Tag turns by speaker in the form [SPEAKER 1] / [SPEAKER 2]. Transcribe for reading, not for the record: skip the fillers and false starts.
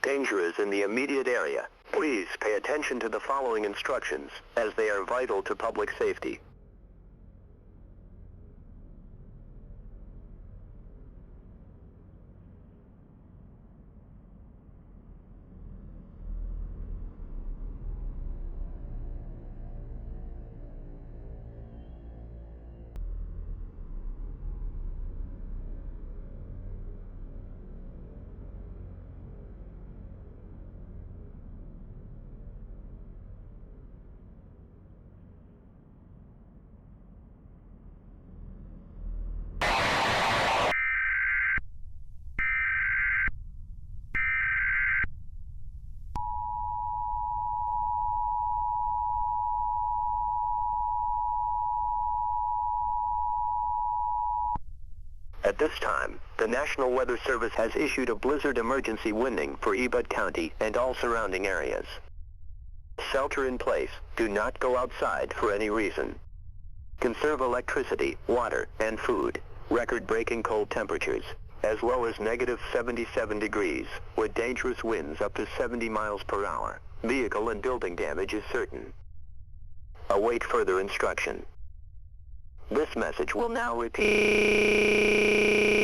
[SPEAKER 1] Danger is in the immediate area. Please pay attention to the following instructions, as they are vital to public safety. At this time, the National Weather Service has issued a blizzard emergency warning for Ebud County and all surrounding areas. Shelter in place. Do not go outside for any reason. Conserve electricity, water, and food. Record-breaking cold temperatures, as low as negative 77 degrees, with dangerous winds up to 70 miles per hour. Vehicle and building damage is certain. Await further instruction. This message will now repeat.